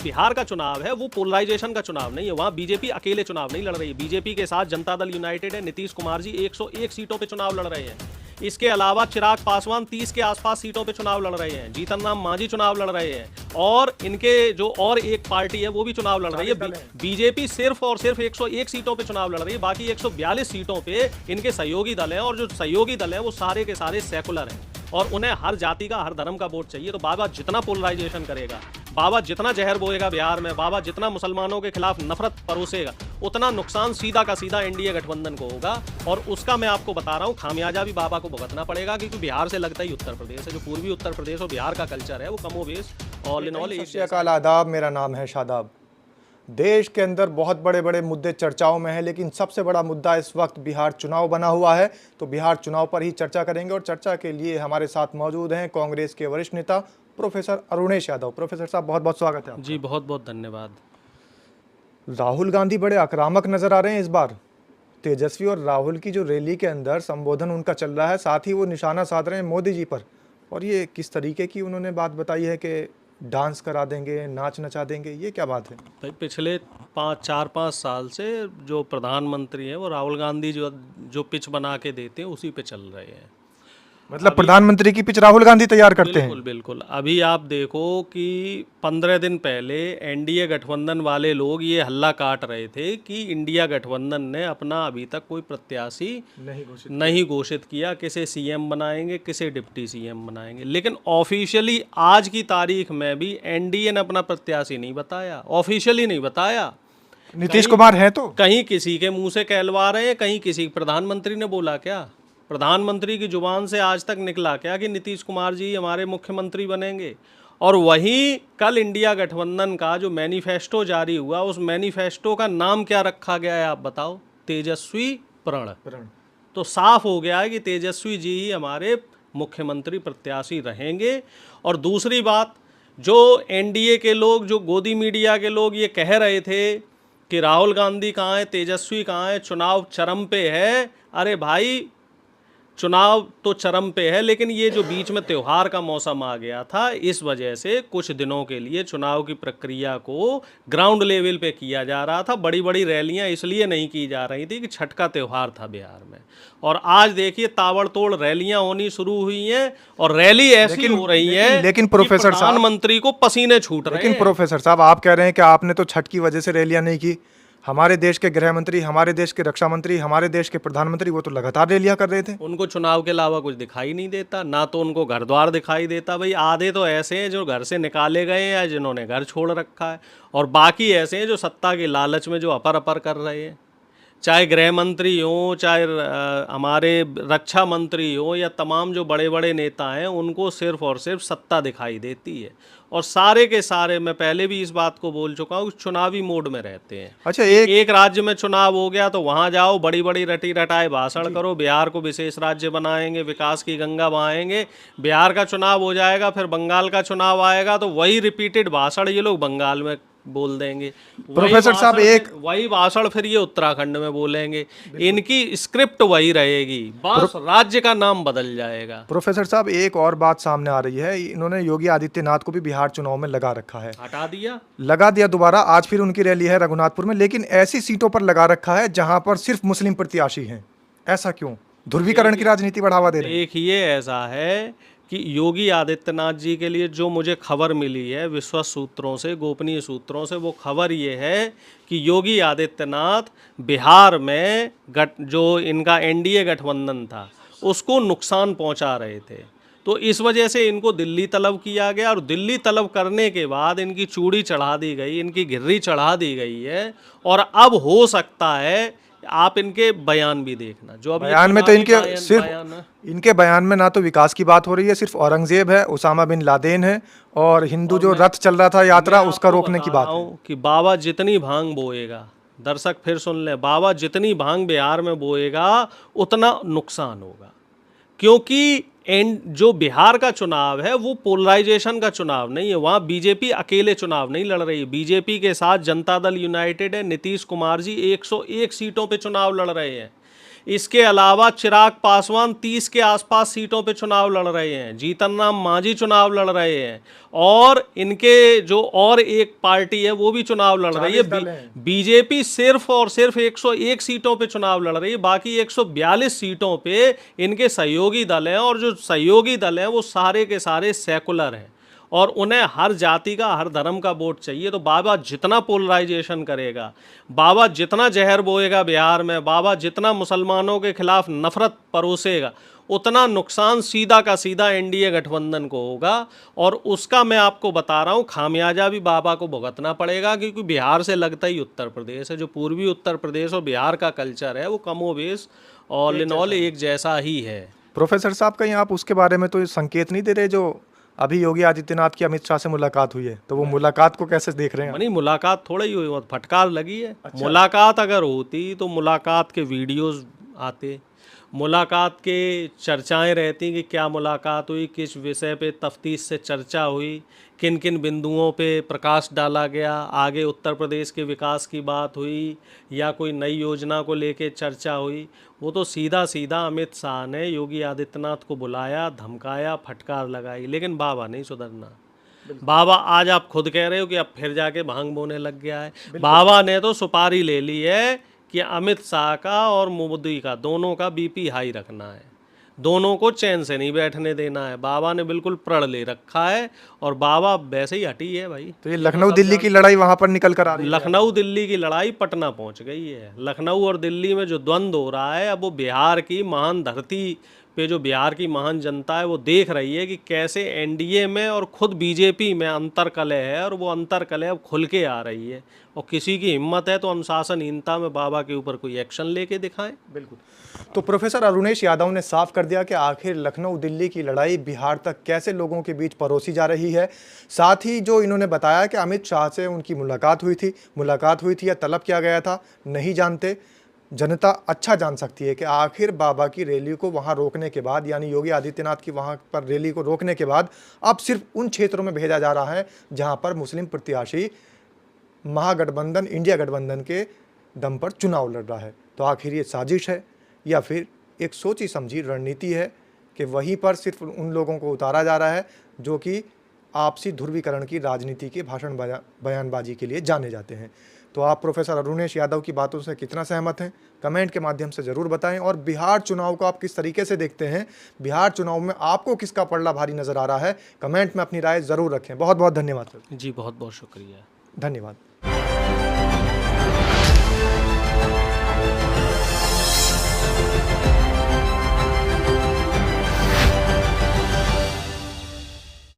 बिहार का चुनाव है वो पोलराइजेशन का चुनाव नहीं है, वहां बीजेपी अकेले चुनाव नहीं लड़ रही है। बीजेपी के साथ जनता दल यूनाइटेड है, नीतीश कुमार जी 101 सीटों पे चुनाव लड़ रहे हैं। इसके अलावा चिराग पासवान 30 के आसपास सीटों पे चुनाव लड़ रहे हैं, जीतन राम मांझी चुनाव लड़ रहे हैं, और इनके जो और एक पार्टी है वो भी चुनाव लड़ रही है। बीजेपी सिर्फ और सिर्फ 101 सीटों पे चुनाव लड़ रही है, बाकी 142 सीटों पे इनके सहयोगी दल हैं, और जो सहयोगी दल हैं वो सारे के सारे सेकुलर हैं, और उन्हें हर जाति का हर धर्म का वोट चाहिए। तो बाबा जितना पोलराइजेशन करेगा, बाबा जितना जहर बोएगा बिहार में, बाबा जितना मुसलमानों के खिलाफ नफरत परोसेगा, उतना नुकसान सीधा का सीधा एनडीए गठबंधन को होगा। और उसका मैं आपको बता रहा हूँ खामियाजा भी बाबा को भुगतना पड़ेगा, क्योंकि बिहार से लगता ही उत्तर प्रदेश है। जो पूर्वी उत्तर प्रदेश और बिहार का कल्चर है वो कमोबेश ऑल इन ऑल। आदाब, मेरा नाम है शादाब। देश के अंदर बहुत बड़े बड़े मुद्दे चर्चाओं में हैं, लेकिन सबसे बड़ा मुद्दा इस वक्त बिहार चुनाव बना हुआ है। तो बिहार चुनाव पर ही चर्चा करेंगे, और चर्चा के लिए हमारे साथ मौजूद हैं कांग्रेस के वरिष्ठ नेता प्रोफेसर अरुणेश यादव। प्रोफेसर साहब, बहुत बहुत स्वागत है। जी बहुत बहुत धन्यवाद। राहुल गांधी बड़े आक्रामक नजर आ रहे हैं इस बार। तेजस्वी और राहुल की जो रैली के अंदर संबोधन उनका चल रहा है, साथ ही वो निशाना साध रहे हैं मोदी जी पर। और ये किस तरीके की उन्होंने बात बताई है कि डांस करा देंगे, नाच नचा देंगे, ये क्या बात है? भाई पिछले 4-5 साल से जो प्रधानमंत्री हैं वो राहुल गांधी जो पिच बना के देते हैं उसी पे चल रहे हैं। मतलब प्रधानमंत्री की पिच राहुल गांधी तैयार करते हैं? बिल्कुल बिल्कुल। अभी आप देखो कि 15 दिन पहले एनडीए गठबंधन वाले लोग ये हल्ला काट रहे थे कि इंडिया गठबंधन ने अपना अभी तक कोई प्रत्याशी नहीं घोषित किया, किसे सीएम बनाएंगे, किसे डिप्टी सीएम बनाएंगे। लेकिन ऑफिशियली आज की तारीख में भी एनडीए ने अपना प्रत्याशी नहीं बताया, ऑफिशियली नहीं बताया। नीतीश कुमार हैं तो कहीं किसी के मुंह से कहलवा रहे हैं, कहीं किसी प्रधानमंत्री ने बोला क्या? प्रधानमंत्री की जुबान से आज तक निकला क्या कि नीतीश कुमार जी हमारे मुख्यमंत्री बनेंगे? और वहीं कल इंडिया गठबंधन का जो मैनिफेस्टो जारी हुआ, उस मैनिफेस्टो का नाम क्या रखा गया है आप बताओ? तेजस्वी प्रण। तो साफ हो गया है कि तेजस्वी जी ही हमारे मुख्यमंत्री प्रत्याशी रहेंगे। और दूसरी बात, जो एनडीए के लोग, जो गोदी मीडिया के लोग ये कह रहे थे कि राहुल गांधी कहाँ है, तेजस्वी कहाँ है, चुनाव चरम पे है। अरे भाई, चुनाव तो चरम पे है, लेकिन ये जो बीच में त्यौहार का मौसम आ गया था, इस वजह से कुछ दिनों के लिए चुनाव की प्रक्रिया को ग्राउंड लेवल पे किया जा रहा था। बड़ी बड़ी रैलियां इसलिए नहीं की जा रही थी कि छठ का त्यौहार था बिहार में। और आज देखिए ताबड़तोड़ रैलियां होनी शुरू हुई हैं, और रैली ऐसी हो रही है लेकिन प्रोफेसर साहब, प्रधानमंत्री को पसीने छूट रहे हैं। लेकिन प्रोफेसर साहब, आप कह रहे हैं कि आपने तो छठ की वजह से रैलियां नहीं की। हमारे देश के गृह मंत्री, हमारे देश के रक्षा मंत्री, हमारे देश के प्रधानमंत्री, वो तो लगातार रैलियां कर रहे थे। उनको चुनाव के अलावा कुछ दिखाई नहीं देता, ना तो उनको घर द्वार दिखाई देता। भाई आधे तो ऐसे हैं जो घर से निकाले गए हैं या जिन्होंने घर छोड़ रखा है, और बाकी ऐसे हैं जो सत्ता के लालच में जो अपर अपर कर रहे हैं। चाहे गृह मंत्री हो, चाहे हमारे रक्षा मंत्री हो, या तमाम जो बड़े बड़े नेता हैं, उनको सिर्फ और सिर्फ सत्ता दिखाई देती है। और सारे के सारे, मैं पहले भी इस बात को बोल चुका हूँ, चुनावी मोड में रहते हैं। अच्छा, एक राज्य में चुनाव हो गया तो वहां जाओ, बड़ी बड़ी रटी रटाए भाषण करो, बिहार को विशेष राज्य बनाएंगे, विकास की गंगा बहाएंगे। बिहार का चुनाव हो जाएगा, फिर बंगाल का चुनाव आएगा, तो वही रिपीटेड भाषण ये लोग बंगाल में बोल देंगे। प्रोफेसर साहब, वही भाषण फिर ये उत्तराखंड में बोलेंगे। इनकी स्क्रिप्ट वही रहेगी, बस राज्य का नाम बदल जाएगा। प्रोफेसर साहब, एक और बात सामने आ रही है, इन्होंने योगी आदित्यनाथ को भी बिहार चुनाव में लगा रखा है। हटा दिया, लगा दिया दोबारा। आज फिर उनकी रैली है रघुनाथपुर में, लेकिन ऐसी सीटों पर लगा रखा है जहां पर सिर्फ मुस्लिम प्रत्याशी हैं। ऐसा क्यों? ध्रुवीकरण की राजनीति बढ़ावा दे रहे हैं। देखिए, ऐसा है कि योगी आदित्यनाथ जी के लिए जो मुझे खबर मिली है विश्वस्त सूत्रों से, गोपनीय सूत्रों से, वो खबर ये है कि योगी आदित्यनाथ बिहार में जो इनका एनडीए गठबंधन था उसको नुकसान पहुंचा रहे थे। तो इस वजह से इनको दिल्ली तलब किया गया, और दिल्ली तलब करने के बाद इनकी चूड़ी चढ़ा दी गई, इनकी घिर्री चढ़ा दी गई है। और अब हो सकता है, आप इनके बयान भी देखना, जो अभी बयान में तो इनके बयान में ना तो विकास की बात हो रही है, सिर्फ औरंगजेब है, उसामा बिन लादेन है, और हिंदू जो रथ चल रहा था यात्रा, उसका रोकने की बात है। कि बाबा जितनी भांग बोएगा, दर्शक फिर सुन ले, बाबा जितनी भांग बिहार में बोएगा उतना नुकसान होगा। क्योंकि जो बिहार का चुनाव है वो पोलराइजेशन का चुनाव नहीं है, वहाँ बीजेपी अकेले चुनाव नहीं लड़ रही है। बीजेपी के साथ जनता दल यूनाइटेड है, नीतीश कुमार जी 101 सीटों पे चुनाव लड़ रहे हैं। इसके अलावा चिराग पासवान 30 के आसपास सीटों पे चुनाव लड़ रहे हैं, जीतन राम मांझी चुनाव लड़ रहे हैं, और इनके जो और एक पार्टी है वो भी चुनाव लड़ रही है। बीजेपी सिर्फ और सिर्फ 101 सीटों पे चुनाव लड़ रही है, बाकी 142 सीटों पे इनके सहयोगी दल हैं, और जो सहयोगी दल हैं वो सारे के सारे सेकुलर हैं और उन्हें हर जाति का, हर धर्म का वोट चाहिए। तो बाबा जितना पोलराइजेशन करेगा, बाबा जितना जहर बोएगा बिहार में, बाबा जितना मुसलमानों के खिलाफ नफरत परोसेगा, उतना नुकसान सीधा का सीधा एनडीए गठबंधन को होगा। और उसका मैं आपको बता रहा हूँ खामियाजा भी बाबा को भुगतना पड़ेगा, क्योंकि बिहार से लगता ही उत्तर प्रदेश है। जो पूर्वी उत्तर प्रदेश और बिहार का कल्चर है वो कमोबेश ऑल इन ऑल एक जैसा ही है। प्रोफेसर साहब, कहीं आप उसके बारे में तो संकेत नहीं दे रहे, जो अभी योगी आदित्यनाथ की अमित शाह से मुलाकात हुई है, तो वो मुलाकात को कैसे देख रहे हैं? नहीं, मुलाकात थोड़ा ही हुई, बहुत फटकार लगी है। अच्छा। मुलाकात अगर होती तो मुलाकात के वीडियोस आते, मुलाकात के चर्चाएं रहती कि क्या मुलाकात हुई, किस विषय पे तफ्तीश से चर्चा हुई, किन किन बिंदुओं पे प्रकाश डाला गया, आगे उत्तर प्रदेश के विकास की बात हुई या कोई नई योजना को लेके चर्चा हुई। वो तो सीधा सीधा अमित शाह ने योगी आदित्यनाथ को बुलाया, धमकाया, फटकार लगाई। लेकिन बाबा नहीं सुधरना। बाबा आज आप खुद कह रहे हो कि अब फिर जाके भांग बोने लग गया है। बाबा ने तो सुपारी ले ली है कि अमित शाह का और मोदी का, दोनों का बीपी हाई रखना है, दोनों को चैन से नहीं बैठने देना है। बाबा ने बिल्कुल प्रण ले रखा है और बाबा वैसे ही हटी है भाई। तो ये लखनऊ दिल्ली की लड़ाई वहां पर निकल कर आ रही है। लखनऊ दिल्ली की लड़ाई पटना पहुंच गई है। लखनऊ और दिल्ली में जो द्वंद्व हो रहा है, अब वो बिहार की महान धरती पे, जो बिहार की महान जनता है वो देख रही है कि कैसे एनडीए में और खुद बीजेपी में अंतर्कलह है, और वो अंतर्कलह अब खुल के आ रही है। और किसी की हिम्मत है तो अनुशासनहीनता में बाबा के ऊपर कोई एक्शन लेके दिखाएं। बिल्कुल। तो प्रोफेसर अरुणेश यादव ने साफ कर दिया कि आखिर लखनऊ दिल्ली की लड़ाई बिहार तक कैसे लोगों के बीच परोसी जा रही है। साथ ही जो इन्होंने बताया कि अमित शाह से उनकी मुलाकात हुई थी या तलब किया गया था, नहीं जानते। जनता अच्छा जान सकती है कि आखिर बाबा की रैली को वहां रोकने के बाद, यानी योगी आदित्यनाथ की वहां पर रैली को रोकने के बाद, अब सिर्फ उन क्षेत्रों में भेजा जा रहा है जहां पर मुस्लिम प्रत्याशी महागठबंधन, इंडिया गठबंधन के दम पर चुनाव लड़ रहा है। तो आखिर ये साजिश है या फिर एक सोची समझी रणनीति है कि वहीं पर सिर्फ उन लोगों को उतारा जा रहा है जो कि आपसी ध्रुवीकरण की राजनीति के भाषण बयानबाजी के लिए जाने जाते हैं। तो आप प्रोफेसर अरुणेश यादव की बातों से कितना सहमत हैं, कमेंट के माध्यम से ज़रूर बताएं। और बिहार चुनाव को आप किस तरीके से देखते हैं, बिहार चुनाव में आपको किसका पलड़ा भारी नज़र आ रहा है, कमेंट में अपनी राय ज़रूर रखें। बहुत बहुत धन्यवाद सर। जी बहुत बहुत शुक्रिया। धन्यवाद।